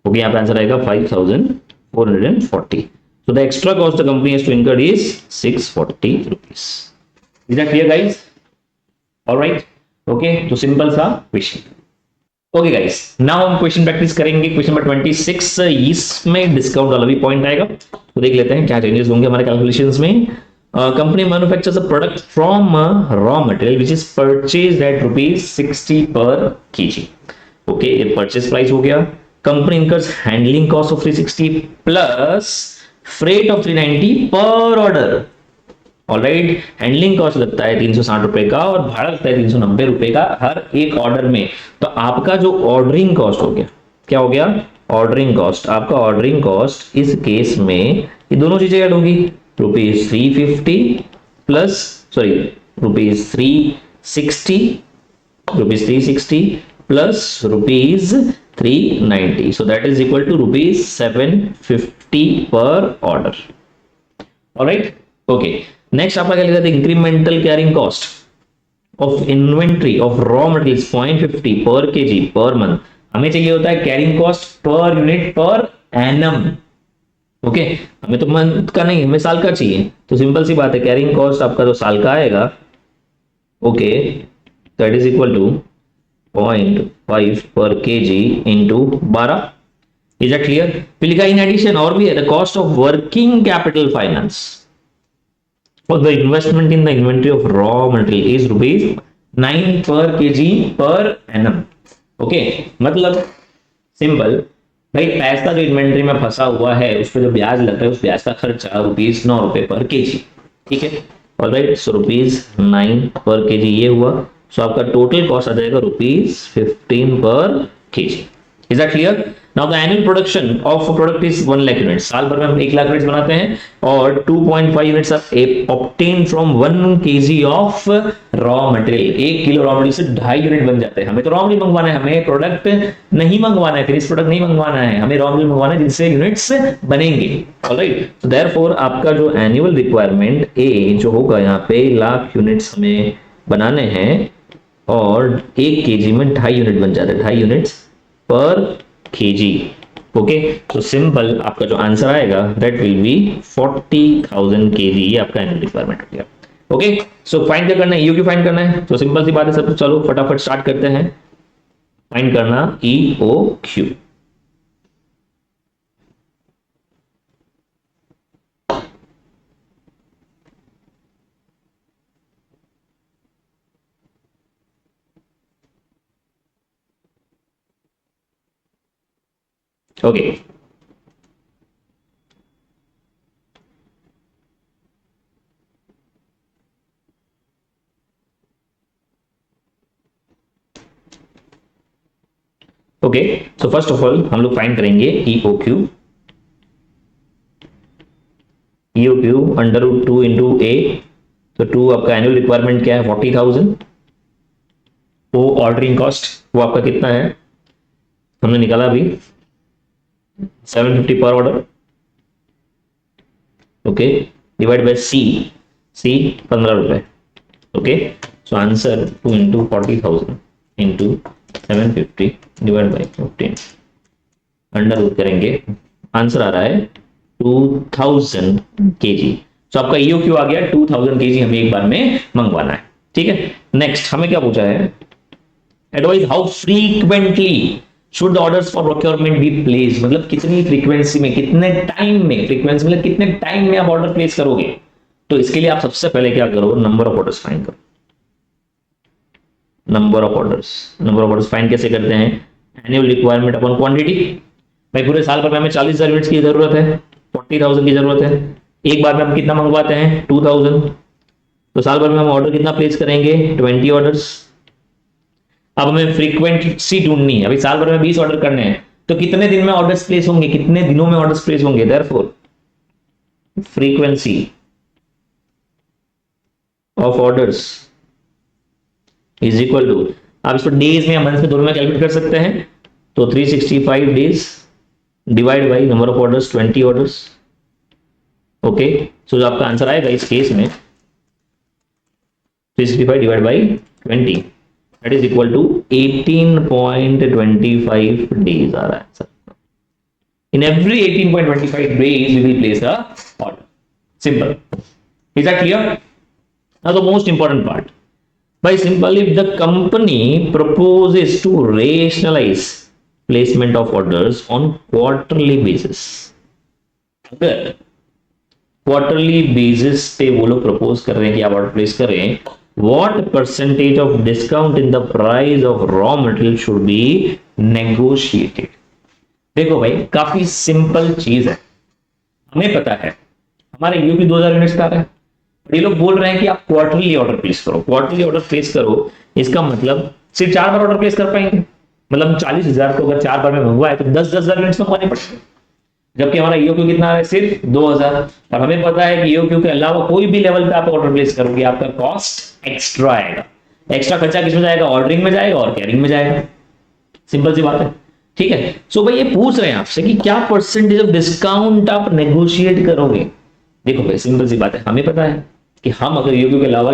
ओके, यहाँ पे आंसर आएगा 5440. So the extra cost the company has to incur is 640 rupees. Is that clear guys? All right. Okay, तो सिंपल सा क्वेश्चन. ओके गाइस, नाउ हम क्वेश्चन प्रैक्टिस करेंगे. क्वेश्चन नंबर 26, इसमें डिस्काउंट वाला भी पॉइंट आएगा, तो देख लेते हैं क्या चेंजेस होंगे हमारे कैलकुलेशंस में. Company manufactures a product from raw material which is purchased at ₹60 per KG. Okay, ये परचेज प्राइस हो गया. Company incurs handling cost of 360 plus freight of 390 per order. Alright, handling cost लगता है 360 रुपए का और भाड़ा लगता है 390 रुपए का हर एक ऑर्डर में. तो आपका जो ऑर्डरिंग कॉस्ट हो गया, क्या हो गया? Ordering cost. आपका ऑर्डरिंग कॉस्ट इस केस में ये दोनों चीजें ऐड होगी. ₹350 plus ₹360 plus ₹390. So that is equal to ₹750 per order. Alright, okay. Next आपका क्या लिखा था? Incremental carrying cost of inventory of raw materials 0.50 पर केजी पर मंथ. हमें चाहिए होता है carrying cost per unit per annum. Okay, हमें तो मंथ का नहीं, हमें साल का चाहिए. तो सिंपल सी बात है, कैरिंग कॉस्ट आपका जो साल का आएगा, okay, that is equal to 0.5 per KG into 12. Is that clear? फिर लिखा इन एडिशन और भी है, the cost of working capital finance for the investment in the inventory of raw material is ₹9 per kg per annum. Okay, मतलब सिंपल भाई, पैसा जो इन्वेंट्री में फंसा हुआ है उस पर जो ब्याज लगता है, उस ब्याज का खर्चा ₹9 पर केजी. ठीक है, ऑलराइट. सो ₹9 पर केजी ये हुआ. सो आपका टोटल कॉस्ट आ जाएगा ₹15 पर KG. Is that clear? Now the annual production of product is 1 lakh units. साल भर में हम 1 लाख यूनिट्स बनाते हैं, और 2.5 units are obtain from 1 KG of raw material. 1 kilo raw material से 2.5 यूनिट बन जाते हैं. हमें तो रॉ मटेरियल मंगवाना है, हमें प्रोडक्ट नहीं मंगवाना है, फिनिश प्रोडक्ट नहीं मंगवाना है, हमें रॉ मटेरियल मंगवाना है जिनसे यूनिट्स बनेंगे. ऑलराइट, सो देयरफॉर आपका जो एनुअल रिक्वायरमेंट ए जो होगा यहाँ पे, लाख यूनिट्स हमें बनाने हैं, और 1 केजी में 2.5 यूनिट बन जाते हैं, 2.5 यूनिट्स पर केजी. ओके, तो सिंपल आपका जो आंसर आएगा दैट विल बी 40,000 केजी. ये आपका एनुअल रिक्वायरमेंट हो गया. ओके, सो फाइंड क्या करना है? ईओक्यू फाइंड करना है. तो सिंपल सी बात है सब. चलो फटाफट स्टार्ट करते हैं. फाइंड करना EOQ. Okay, okay, so first of all हम लोग फाइंड करेंगे ईओक्यू. ईओक्यू √2 इंटू ए. तो 2 आपका एनुअल रिक्वायरमेंट क्या है? 40,000. वो ऑर्डरिंग कॉस्ट वो आपका कितना है? हमने निकाला अभी 750 per order. Okay, divide by C 15 रुपए. Okay, so answer 2 into 40,000. Into 750 divide by 15, under root करेंगे, आंसर आ रहा है 2000 kg। तो आपका ईओ क्यू आ गया 2000 kg हमें एक बार में मंगवाना है। ठीक है, नेक्स्ट हमें क्या पूछा है, advice how frequently should orders for procurement be place, मतलब कितनी फ्रीक्वेंसी में, कितने टाइम में, फ्रीक्वेंसी मतलब कितने टाइम में आप ऑर्डर प्लेस करोगे। तो इसके लिए आप सबसे पहले क्या करो, नंबर ऑफ ऑर्डर्स फाइंड करो। नंबर ऑफ ऑर्डर्स फाइंड कैसे करते हैं, एनुअल रिक्वायरमेंट अपॉन क्वांटिटी। भाई पूरे साल भर में हमें 40,000 यूनिट्स की जरूरत है, 40,000 की जरूरत है, एक बार में हम कितना मंगवाते हैं 2000, तो साल भर में हम ऑर्डर कितना प्लेस करेंगे 20 ऑर्डर्स। अब हमें फ्रीक्वेंसी ढूंढनी है, अभी साल भर में 20 ऑर्डर करने हैं, तो कितने दिन में ऑर्डर्स प्लेस होंगे, कितने दिनों में ऑर्डर्स प्लेस होंगे, therefore frequency of orders is equal to, आप इसको डेज में या मंथ में दोनों में कैलकुलेट कर सकते हैं, तो 365 days divide by number of orders 20 orders. Okay, so जो आपका आंसर आएगा इस केस में 365 divide by 20, that is equal to 18.25 days आ रहा है sir. In every 18.25 days we will place a order. Simple. Is that clear? Now the most important part. By simple, if the company proposes to rationalize placement of orders on quarterly basis, अगर क्वार्टरली बेसिस पे वो लोग प्रपोज कर रहे हैं कि आप ऑर्डर प्लेस करें, what percentage of discount in the price of raw material should be negotiated। देखो भाई काफी सिंपल चीज है, हमें पता है हमारे यूपी 2000 यूनिट्स का है, ये लोग बोल रहे हैं कि आप क्वार्टरली ऑर्डर प्लेस करो, क्वार्टरली ऑर्डर प्लेस करो, इसका मतलब सिर्फ 4 बार ऑर्डर प्लेस कर पाएंगे, मतलब 40,000 को अगर 4 बार में मंगवाए तो 10,000 यूनिट्स मंगवाने पड़ेंगे, जबकि हमारा ईओक्यू कितना है सिर्फ 2000, और हमें पता है कि ईओक्यू के अलावा कोई भी लेवल पे आप ऑर्डर प्लेस करोगे आपका कॉस्ट एक्स्ट्रा आएगा। एक्स्ट्रा खर्चा किसमें जाएगा, ऑर्डरिंग में जाएगा और कैरिंग में जाएगा, सिंपल सी बात है। ठीक है, सो भाई ये पूछ रहे हैं आपसे कि क्या परसेंटेज ऑफ डिस्काउंट आप नेगोशिएट करोगे। देखो भाई सिंपल सी बात है, हमें पता है कि हम अगर ईओक्यू के अलावा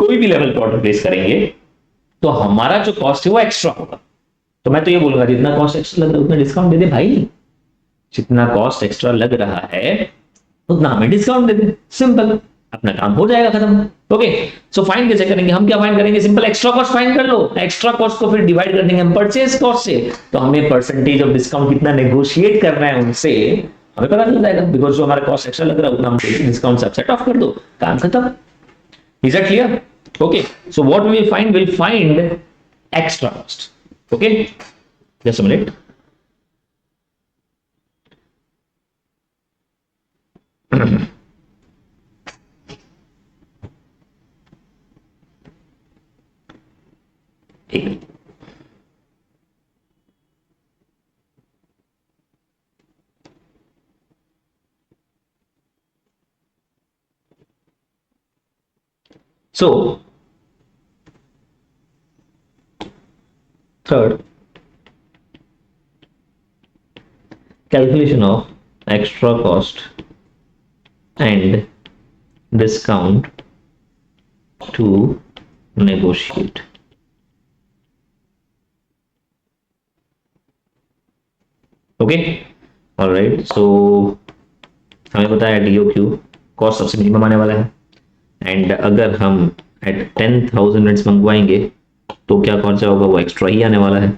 कोई भी लेवल पे ऑर्डर प्लेस करेंगे तो हमारा जो कॉस्ट है वो एक्स्ट्रा होगा। तो मैं तो ये बोलूंगा जितना कॉस्ट एक्स्ट्रा लग रहा है उतना डिस्काउंट दे दे भाई, जितना कॉस्ट एक्स्ट्रा लग रहा है उतना हमें डिस्काउंट दे दे, सिंपल, अपना काम हो जाएगा खत्म। ओके, सो फाइंड कैसे करेंगे, हम क्या फाइंड करेंगे, सिंपल एक्स्ट्रा कॉस्ट फाइंड कर लो, एक्स्ट्रा कॉस्ट को फिर डिवाइड कर देंगे हम परचेज कॉस्ट से, तो हमें परसेंटेज ऑफ डिस्काउंट कितना नेगोशिएट करना है उनसे हमें पता चल जाएगा, बिकॉज जो हमारा कॉस्ट एक्स्ट्रा लग रहा है उतना हम डिस्काउंट से सेट ऑफ कर दो, काम खत्म। Is that clear? Okay, so what we will find, will find extra cost. Okay, just a minute. So, third, calculation of extra cost and discount to negotiate। Okay, alright, so हमें पता है डीओक्यू कॉस्ट सबसे मिनिमम आने वाला है, एंड अगर हम एट 10,000 यूनिट्स मंगवाएंगे तो क्या खर्चा होगा, वो एक्स्ट्रा ही आने वाला है।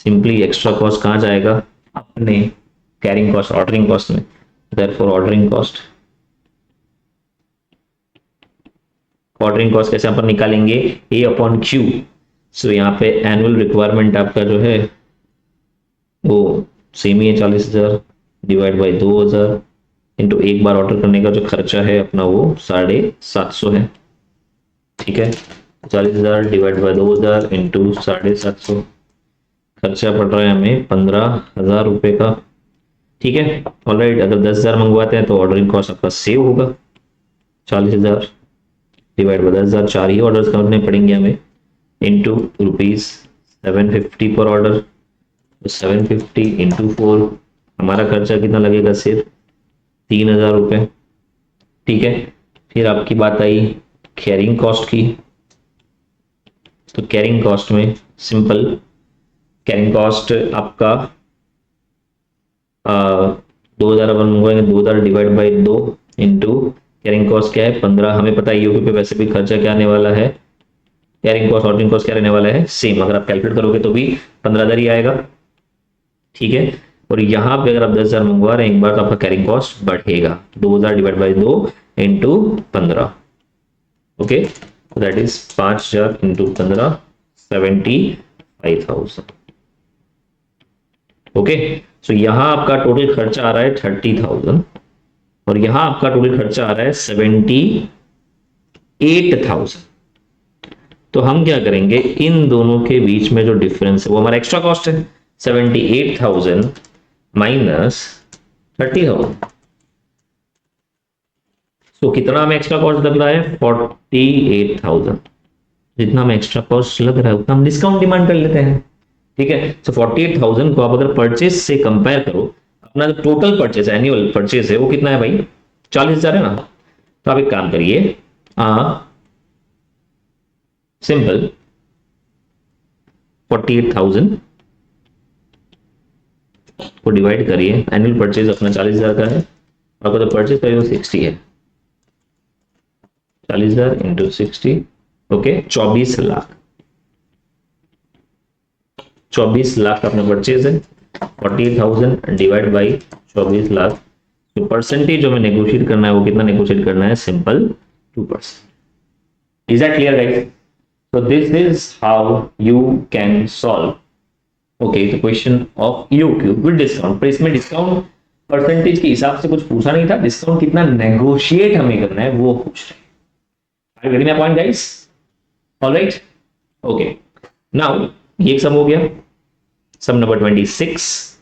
सिंपली एक्स्ट्रा कॉस्ट कहाँ जाएगा, अपने कैरिंग कॉस्ट, ऑर्डरिंग कॉस्ट में, देयरफॉर ऑर्डरिंग कॉस्ट कैसे अपन निकालेंगे, ए अपॉन क्यू। सो यहाँ पे एनुअल रिक्वायरमेंट आपका जो है वो सेम ही है 40,000 डिवाइड बाई 2,000 इंटू एक बार ऑर्डर करने का जो खर्चा है अपना वो 750 है। ठीक है, 40,000 डिवाइड बाई 2,000 इंटू 750, खर्चा पड़ रहा है हमें 15,000 रुपए का। ठीक है, ऑलराइट, अगर 10,000 मंगवाते हैं तो ऑर्डरिंग कॉस्ट आपका सेव होगा, 40,000 डिवाइड बाई 10,000, 4 ही ऑर्डर करने पड़ेंगे हमें, इंटू ₹750 पर ऑर्डर, तो 750 इंटू 4, हमारा खर्चा कितना लगेगा, सिर्फ 3,000 रुपये। ठीक है, फिर आपकी बात आई कैरिंग कॉस्ट की, तो कैरिंग कॉस्ट में सिंपल कैरिंग कॉस्ट आपका 2000 अपन मंगवाएंगे, 2000 divide by 2 into carrying cost क्या है 15। हमें पता है यूपी पे वैसे भी खर्चा क्या आने वाला है, कैरिंग कॉस्ट ऑर्डरिंग कॉस्ट क्या रहने वाला है सेम, अगर आप कैलकुलेट करोगे तो भी 15,000 ही आएगा, ठीक है। और यहाँ पे अगर आप 10,000 मंगवा रहे हैं एक बार तो आपका कैरिंग कॉस्ट बढ़ेगा, 2000 divide by 2 into 15, okay, that is 5000 into 15 75,000, okay. So यहां आपका टोटल खर्चा आ रहा है 30,000 और यहां आपका टोटल खर्चा आ रहा है 78,000। तो हम क्या करेंगे, इन दोनों के बीच में जो डिफरेंस है वो हमारा एक्स्ट्रा कॉस्ट है, 78,000 माइनस 30,000। तो कितना हमें एक्स्ट्रा कॉस्ट लग रहा है 48,000। जितना हमें एक्स्ट्रा कॉस्ट लग रहा है उतना हम डिस्काउंट डिमांड कर लेते हैं, ठीक है। सो 48,000 को आप अगर परचेज से कंपेयर करो, अपना जो टोटल परचेज एनुअल परचेज है वो कितना है भाई 40,000 है ना। तो आप एक काम करिए, सिंपल 48,000 को डिवाइड करिए, एनुअल परचेज अपना 40,000 का है, आपका तो परचेज प्राइस 60 है, 40,000 इंटू 60, ओके 24 लाख, 24 लाख अपना परचेज है, 48,000 डिवाइड बाई 24 लाख। तो परसेंटेज जो हमें नेगोशिएट करना है वो कितना नेगोशिएट करना है, simple 2%। Is that clear guys? So this is how you can solve, okay, the question of EOQ with discount। पर इसमें डिस्काउंट परसेंटेज के हिसाब से कुछ पूछा नहीं था, डिस्काउंट कितना नेगोशिएट हमें करना है वो पूछ रहे हैं। Are you getting my point guys? All right, okay, now ये सम हो गया, सम नंबर 26।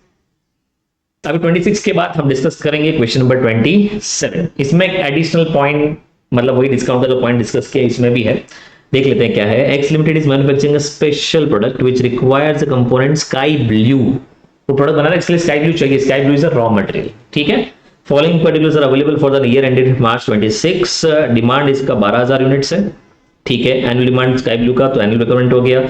अभी 26 के बाद हम डिस्कस करेंगे क्वेश्चन नंबर 27। इसमें एक एडिशनल पॉइंट, मतलब वही डिस्काउंट का जो पॉइंट डिस्कस किया इसमें भी है, देख लेते हैं क्या है। X limited is manufacturing a special product which requires the component sky blue. वो प्रोडक्ट बनाना है, इसके लिए स्काई ब्लू चाहिए, sky blue is a raw material, ठीक है। Following particulars are available for the year ended March 26। Demand इसका 12,000 यूनिट्स है, ठीक है। एनुअल डिमांड स्काई ब्लू का तो एनुअल रिक्वायरमेंट हो गया।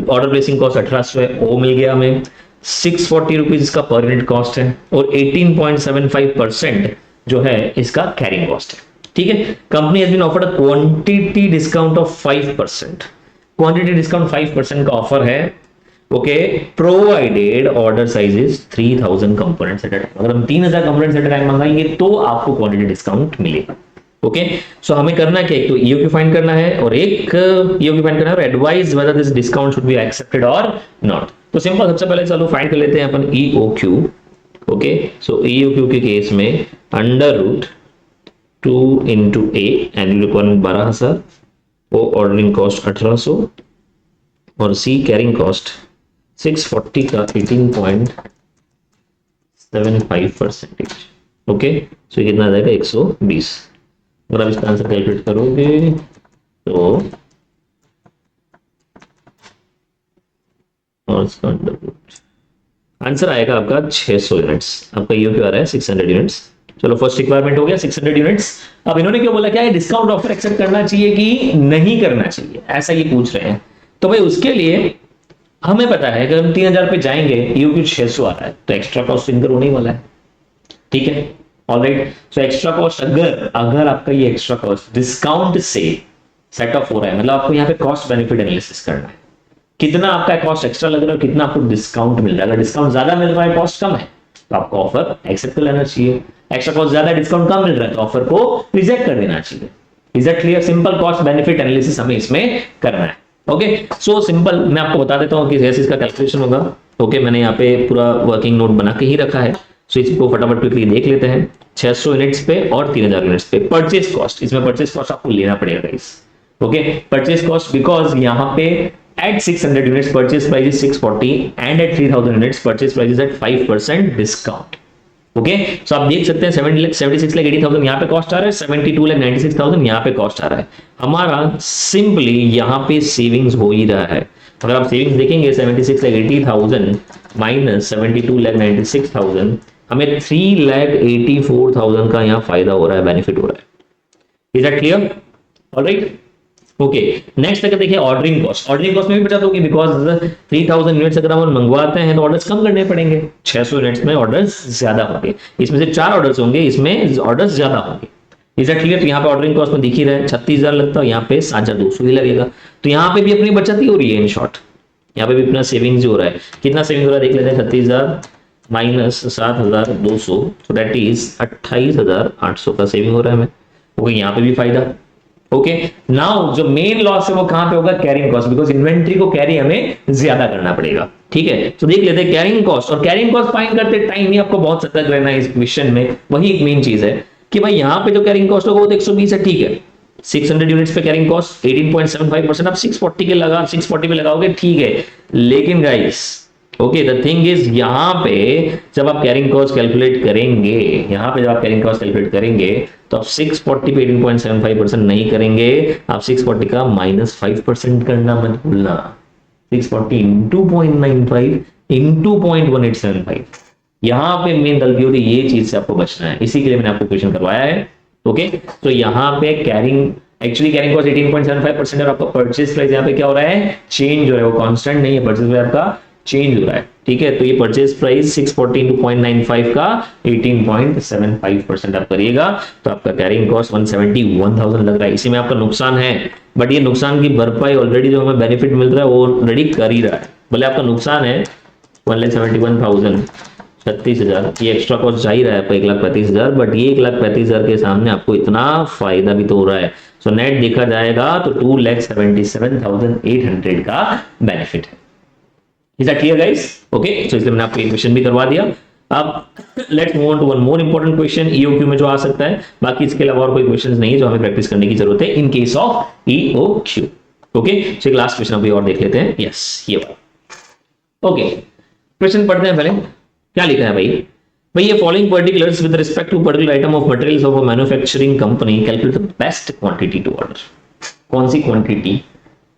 ऑर्डर प्लेसिंग कॉस्ट 1800 है, वो मिल गया हमें। 640 रुपीज इसका पर यूनिट कॉस्ट है और 18.75% जो है इसका कैरिंग कॉस्ट है, ठीक है। Company has been offered a quantity discount of 5%। Quantity discount 5% का ऑफर है, okay, provided order size is 3000 components at a time. अगर हम 3000 कंपोनेंट्स एट अ टाइम मंगाएंगे तो आपको क्वांटिटी डिस्काउंट मिलेगा, ओके। सो हमें करना क्या, एक तो ईओक्यू फाइंड करना है और एक ईओक्यू फाइंड करना है और advise whether this discount should be accepted और नॉट। तो सिंपल, सबसे पहले चलो फाइंड कर लेते हैं अपन ईओक्यू, ओके। सो ईओक्यू के केस में अंडर रूट 2 इंटू ए, एनुअल रिक्वायरमेंट 12,000, ओ ऑर्डरिंग कॉस्ट 1800 और सी कैरिंग कॉस्ट 640 का 18.75%, ओके। सो कितना आ जाएगा 120। अगर आप इसका आंसर कैलकुलेट करोगे तो और इसका अंडर रूट आंसर आएगा आपका 600 यूनिट्स। आपका ईओक्यू आ रहा है 600 यूनिट्स। चलो फर्स्ट रिक्वायरमेंट हो गया 600 यूनिट्स। अब इन्होंने क्यों बोला, क्या है डिस्काउंट ऑफर एक्सेप्ट करना चाहिए कि नहीं करना चाहिए, ऐसा ये पूछ रहे हैं। तो भाई उसके लिए हमें पता है कि हम 3000 पे जाएंगे, ईओक्यू 600 आ रहा है तो एक्स्ट्रा कॉस्ट इनकर होने ही वाला है, ठीक है। ऑलराइट, सो एक्स्ट्रा कॉस्ट अगर आपका ये एक्स्ट्रा कॉस्ट डिस्काउंट से सेट ऑफ हो रहा है, मतलब आपको यहाँ पे कॉस्ट बेनिफिट एनालिसिस करना है, कितना आपका कॉस्ट एक्स्ट्रा लग रहा है और कितना आपको डिस्काउंट मिल रहा है। अगर डिस्काउंट ज्यादा मिल रहा है, कॉस्ट कम है, तो आपको ऑफर एक्सेप्ट कर लेना चाहिए। एक्स्ट्रा कॉस्ट ज्यादा, डिस्काउंट कम मिल रहा है तो ऑफर को रिजेक्ट कर देना चाहिए। Is that clear? Simple cost benefit analysis हमें इसमें करना है, ओके। सो सिंपल मैं आपको बता देता हूँ कि जैसे इसका कैलकुलेशन होगा, ओके। मैंने यहाँ पे पूरा वर्किंग नोट बना के ही रखा है, सो इसको फटाफट क्विकली देख लेते हैं। 600 यूनिट्स पे और 3000 यूनिट्स पे परचेज कॉस्ट, इसमें परचेज कॉस्ट आपको लेना पड़ेगा guys, okay. Purchase cost because यहाँ पे at 600 units purchase price is 640 and at 3000 units purchase price is at 5% discount, okay. So आप देख सकते हैं 76 लाख 80,000 यहाँ पे कॉस्ट आ रहा है, 72 लाख 96,000 यहाँ पे कॉस्ट आ रहा है। हमारा सिंपली यहाँ पे सेविंग्स हो ही रहा है। अगर आप सेविंग्स देखेंगे 76 लाख 80,000 माइनस 72 लाख 96,000, हमें 3 लाख 84,000 का यहाँ फायदा हो रहा है, बेनिफिट हो रहा है। Is that clear? Alright, okay, next अगर देखिए ऑर्डरिंग कॉस्ट, ऑर्डरिंग कॉस्ट में भी बचत होगी बिकॉज 3000 यूनिट्स अगर हम मंगवाते हैं तो ऑर्डर्स कम करने पड़ेंगे, 600 यूनिट्स में ऑर्डर्स ज्यादा होंगे, इसमें से 4 ऑर्डर्स होंगे, इसमें ऑर्डर्स ज्यादा होंगे। Is it clear? तो यहाँ पे ऑर्डरिंग कॉस्ट में दिख ही रहा है 36,000 लगता है, यहाँ पे 7,200 ही लगेगा, तो यहाँ पे भी अपनी बचत ही हो रही है इन शॉर्ट, यहाँ पे भी अपना सेविंग्स हो रहा है। कितना सेविंग हो रहा है देख लेते हैं, 36,000 माइनस 7,200, तो दैट इज 28,800 का सेविंग हो रहा है हमें। ओके, यहाँ पे भी फायदा। ओके, नाउ जो मेन लॉस है वो कहां पे होगा, कैरिंग कॉस्ट, बिकॉज इन्वेंट्री को कैरी हमें ज्यादा करना पड़ेगा। ठीक है, तो देख लेते हैं कैरिंग कॉस्ट, और कैरिंग कॉस्ट फाइंड करते टाइम ही आपको बहुत सतर्क रहना है इस क्वेश्चन में। वही एक मेन चीज है कि भाई यहाँ पे जो कैरिंग कॉस्ट होगा वो तो 120 है, ठीक है, 600 यूनिट्स पे कैरिंग कॉस्ट 18.75%, आप 640 पे लगाओगे, ठीक है, लेकिन guys okay the thing is यहाँ पे जब आप कैरिंग कॉस्ट कैलकुलेट करेंगे, यहाँ पे जब आप कैरिंग कॉस्ट कैलकुलेट करेंगे तो आप 640 पे 18.75% नहीं करेंगे, आप 640 का -5% करना मत भूलना, 640 इंटू 0.95 इंटू 0.1875, यहाँ पे मेन गलती होती है, ये चीज से आपको बचना है, इसी के लिए मैंने आपको क्वेश्चन करवाया है। ओके, तो यहाँ पे कैरिंग कैरिंग कॉस्ट 18.75% और आपका परचेज प्राइस यहाँ पे क्या हो रहा है, चेंज हो रहा है, वो कांस्टेंट नहीं है, परचेज प्राइस आपका चेंज हो रहा है। ठीक है, तो ये परचेज प्राइस 640 इंटू 0.95 का 18.75% आप करिएगा तो आपका कैरिंग कॉस्ट 171,000 लग रहा है, इसी में आपका नुकसान है, बट ये नुकसान की भरपाई ऑलरेडी जो हमें बेनिफिट मिल रहा है वो ऑलरेडी कर ही रहा है। भले आपका नुकसान है 171,000, 36,000, ये एक्स्ट्रा कॉस्ट जा ही रहा है आपका 1,35,000, बट ये 1,35,000 के सामने आपको इतना फायदा भी तो हो रहा है। सो नेट देखा जाएगा तो 2,77,800 का बेनिफिट है। Is that clear guys? Okay, so इसलिए मैंने आपको क्वेश्चन भी करवा दिया। अब let's move on to one more important question EOQ में जो आ सकता है, बाकी इसके अलावा और कोई क्वेश्चंस नहीं है जो हमें प्रैक्टिस करने की जरूरत है in case of EOQ. Okay, so एक लास्ट क्वेश्चन अभी और देख लेते हैं। यस, ये वाला। ओके, क्वेश्चन पढ़ते हैं पहले। क्या लिखा है भाई ये following particulars with respect to particular item of materials of a manufacturing company calculate the best quantity to order. कौन सी क्वांटिटी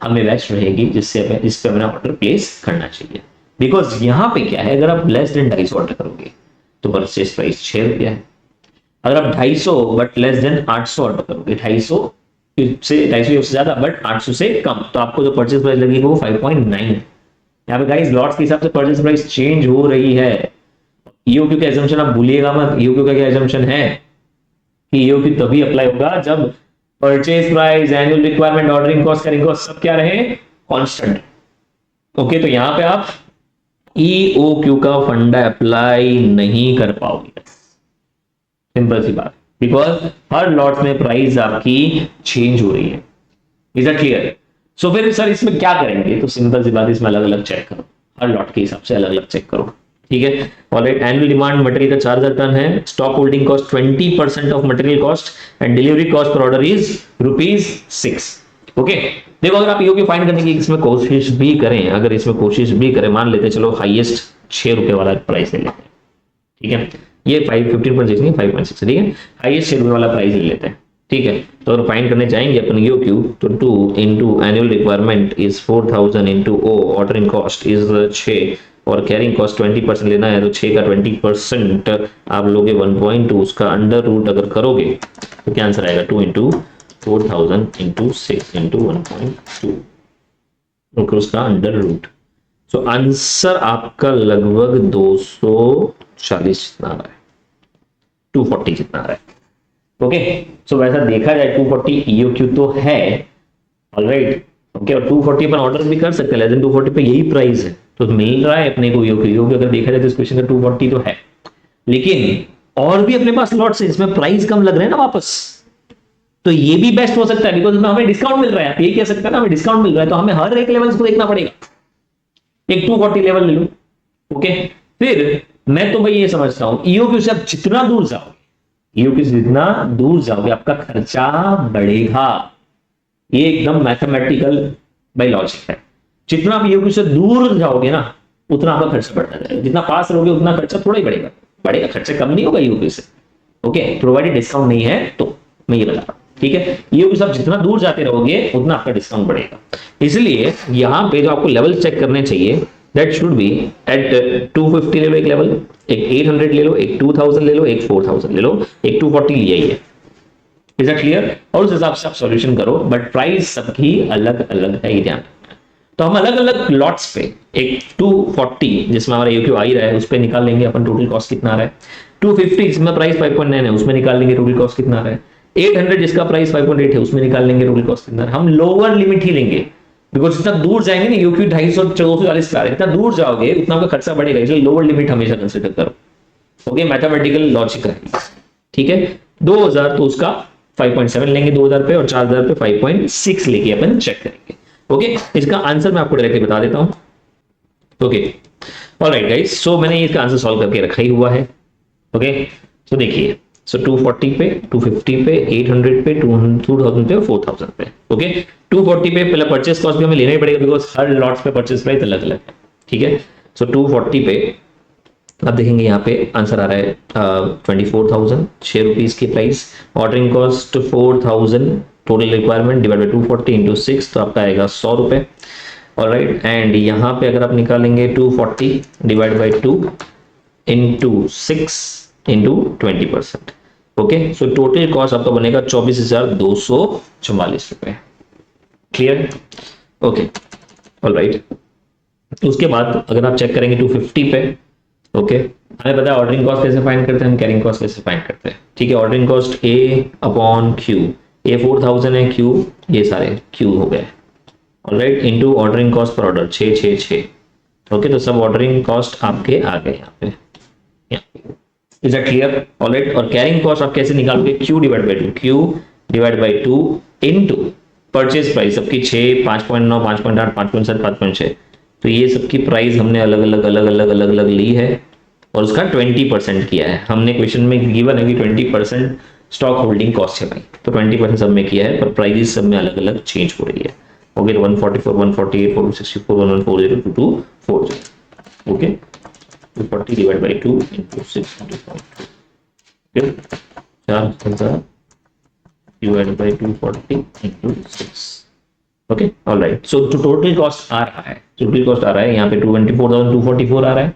हमें बेस्ट रहेगी जिस पे अपना ऑर्डर प्लेस करना चाहिए, बिकॉज यहां पे क्या है, अगर आप लेस देन 250 ऑर्डर करोगे तो परचेज प्राइस 6 रुपया है, अगर आप 250 बट लेस देन 800 ऑर्डर करोगे, 250 से ज्यादा बट 800 से कम, तो आपको जो परचेज प्राइस लगेगी वो 5.9। यहाँ पे गाइस लॉट्स के हिसाब से परचेज प्राइस चेंज हो रही है। ईओक्यू का एजम्पशन आप भूलिएगा मत, ईओक्यू का क्या एजम्पशन है कि ईओक्यू तभी अप्लाई होगा जब purchase price, annual requirement, ordering cost, carrying cost सब क्या रहे, कांस्टेंट। ओके, तो यहां पे आप ईओक्यू का फंडा अप्लाई नहीं कर पाओगे, सिंपल सी बात, बिकॉज हर लॉट में प्राइस आपकी चेंज हो रही है। Is that clear? सो फिर सर इसमें क्या करेंगे, तो सिंपल सी बात, इसमें अलग अलग चेक करो, हर लॉट के हिसाब से अलग अलग चेक करो। ठीक है, ऑलराइट, एनुअल डिमांड मटेरियल का 4,000 टन है, stock holding cost 20% of material cost and delivery cost per order is ₹6। Okay, देखो अगर आप ईओक्यू फाइंड करने की इसमें कोशिश भी करें, अगर इसमें कोशिश भी करें, मान लेते चलो हाईएस्ट 6 रुपए वाला प्राइस ले लेते हैं, ठीक है, ये 15.6 नहीं 5.6, ठीक है, हाईएस्ट 6 रुपए वाला प्राइस ले लेते हैं, ठीक है, तो अगर फाइंड करने जाएंगे अपन ईओक्यू तो 2 into annual requirement is 4,000 into O ordering cost is 6 और कैरिंग कॉस्ट 20% लेना है, तो 6 का 20% आप लोगे 1.2, उसका अंडर रूट अगर करोगे तो क्या आंसर आएगा, 2 इंटू 4,000 इंटू 6 इंटू 1.2, ओके, उसका अंडर रूट। सो आंसर आपका लगभग 240 जितना आ रहा है, 240 जितना आ रहा है। ओके, सो वैसा देखा जाए 240 ईओक्यू तो है, ऑलराइट, ओके, और 240 अपन ऑर्डर भी कर सकते हैं, लेस देन 240 पे यही प्राइस है, तो मिल रहा है अपने को ईओक्यू, अगर देखा जाए तो इस क्वेश्चन का 240 तो है, लेकिन और भी अपने पास लॉट्स है जिसमें प्राइस कम लग रहे हैं ना वापस, तो ये भी बेस्ट हो सकता है, बिकॉज हमें डिस्काउंट मिल रहा है, ये कह सकता है ना हमें डिस्काउंट मिल रहा है, तो हमें हर एक लेवल को देखना पड़ेगा, एक 240 लेवल ले लो। ओके, फिर मैं तो भाई ये समझता हूं ईओक्यू से आप जितना दूर जाओगे, ईओक्यू से जितना दूर जाओगे आपका खर्चा बढ़ेगा, ये एकदम मैथमेटिकल बाय लॉजिक है, जितना आप ईओक्यू से दूर जाओगे ना उतना आपका खर्चा बढ़ता जाएगा, जितना पास रहोगे उतना खर्चा थोड़ा ही बढ़ेगा, खर्चा कम नहीं होगा ईओक्यू से। ओके, प्रोवाइडेड डिस्काउंट नहीं है तो मैं ये बता रहा हूं, ठीक है, ईओक्यू से आप जितना दूर जाते रहोगे उतना आपका डिस्काउंट बढ़ेगा, इसलिए यहां पे जो आपको लेवल चेक करने चाहिए दैट शुड बी एट 250 ले लो एक लेवल, एक 800 ले लो, एक 2000 ले लो, एक 4000 ले लो, एक 240 लिया ही है, इज दैट क्लियर? और उस हिसाब से आप सॉल्यूशन करो, बट प्राइस सबकी अलग अलग है, ये ध्यान रखना। तो हम अलग अलग लॉट्स पे एक 240 जिसमें हमारा यूक्यू आ ही रहा है उस पे निकाल लेंगे अपन टोटल कॉस्ट कितना आ रहा है। 250 जिसमें प्राइस 5.9 है उसमें निकाल लेंगे टोटल कॉस्ट कितना आ रहा है। 800 जिसका प्राइस 5.8 है उसमें निकाल लेंगे टोटल कॉस्ट कितना आ रहा है। हम लोअर लिमिट ही लेंगे, बिकॉज जितना दूर जाएंगे ना यूक्यू 250 240 का, जितना दूर जाओगे उतना आपका खर्चा बढ़ेगा, इसलिए लोअर लिमिट हमेशा कंसिडर करो। ओके, मैथमेटिकल लॉजिक है, ठीक है। 2000 तो उसका 5.7 लेंगे 2000 पे, और 4000 पे 5.6 लेके अपन चेक करेंगे। ओके, इसका आंसर मैं आपको डायरेक्टली बता देता हूं। ओके, ऑलराइट गाइस, सो मैंने इसका आंसर सॉल्व करके रखा ही हुआ है। ओके, सो देखिए, सो 240 पे, 250 पे, 800 पे, 2000 पे और 4000 पे। ओके, 240 पे पहले परचेस कॉस्ट भी हमें लेना ही पड़ेगा, बिकॉज हर लॉट्स पे परचेस प्राइस अलग अलग है, ठीक है। सो 240 पे आप देखेंगे यहाँ पे आंसर आ रहा है 24,000 ₹6 की price, ordering cost 4,000, total requirement divide by 240 into 6 तो आपका आएगा 100 रुपए। ऑलराइट, एंड यहाँ पे अगर आप निकालेंगे 240 divide by 2 into 6 into 20%। Okay, so total cost आपका बनेगा 24,244 रुपए। क्लियर? Okay, alright. उसके बाद अगर आप चेक करेंगे 250 पे, ओके, हमें पता है ऑर्डरिंग कॉस्ट कैसे फाइंड करते हैं, हम कैरिंग कॉस्ट कैसे फाइंड करते हैं, ठीक है। ऑर्डरिंग कॉस्ट ए अपॉन क्यू, ए 4000 है, क्यू ये सारे क्यू हो गए, alright, into ordering cost per order 666। Okay, तो सब ऑर्डरिंग कॉस्ट आपके आ गए यहाँ पे। Is that clear? ऑलराइट, और कैरिंग कॉस्ट आप कैसे निकालोगे, Q divide by 2, Q divide by 2 into purchase price सबकी 6, 5.9, 5.8, 5.7, 5.6, तो ये सबकी प्राइस हमने अलग अलग ली है और उसका 20% किया है। हमने क्वेश्चन में गिवन है कि 20% स्टॉक होल्डिंग कॉस्ट है भाई, तो 20% सब में किया है, पर प्राइस सब में अलग अलग चेंज हो रही है। Okay, 144, 148, 464, 1140, 2240। Okay, 240 divide by 2 into 6 into 0.2, okay, 4000 divide by 240 into 6। Okay, alright, so total cost आ रहा है, टोटल कॉस्ट आ रहा है यहाँ पे 24,244 आ रहा है,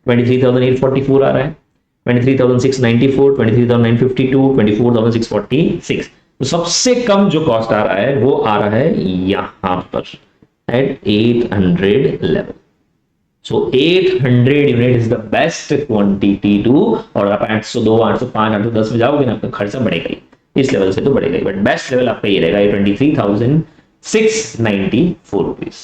23,844 आ रहा है, 23,694, 23,952, 24,646। तो सबसे कम जो कॉस्ट आ रहा है वो आ रहा है यहां पर at 800 level. So 800 unit is the best quantity to, और आप 802, 805, 810 में जाओगे ना आपका खर्चा बढ़ेगा ही, इस लेवल से तो बढ़ेगा ही, बट बेस्ट लेवल आपका ये रहेगा 23,694 rupees.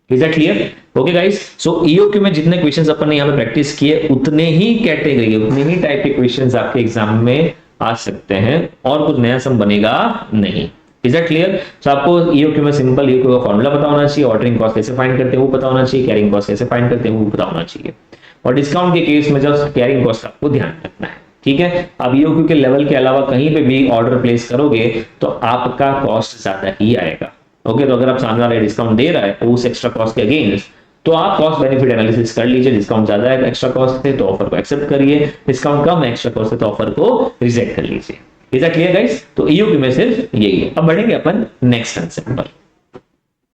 Is that clear? Okay guys, so EOQ में जितने क्वेश्चंस अपन ने यहाँ पे प्रैक्टिस किए उतने ही कैटेगरी, उतने ही टाइप के क्वेश्चंस आपके एग्जाम में आ सकते हैं, और कुछ नया सम बनेगा नहीं। Is that clear? सो आपको ईओक्यू में सिंपल ईओक्यू का फॉर्मूला पता होना चाहिए, ऑर्डरिंग कॉस्ट कैसे फाइंड करते हैं वो पता होना चाहिए, कैरिंग कॉस्ट कैसे फाइंड करते हैं वो पता होना चाहिए, और डिस्काउंट के केस में जस्ट कैरिंग कॉस्ट आपको ध्यान रखना है, ठीक है। अब ईओक्यू के लेवल के अलावा कहीं पे भी ऑर्डर प्लेस करोगे तो आपका कॉस्ट ज्यादा ही आएगा। ओके, तो अगर आप सामने वाला डिस्काउंट दे रहा है तो उस एक्स्ट्रा कॉस्ट के अगेंस्ट तो आप कॉस्ट बेनिफिट एनालिसिस कर लीजिए, डिस्काउंट ज्यादा है एक्स्ट्रा कॉस्ट है तो ऑफर को एक्सेप्ट करिए, डिस्काउंट कम है एक्स्ट्रा कॉस्ट है तो ऑफर को रिजेक्ट कर लीजिए। Is that clear guys? तो ईओक्यू में सिर्फ यही है। अब बढ़ेंगे अपन नेक्स्ट कंसेप्ट पर।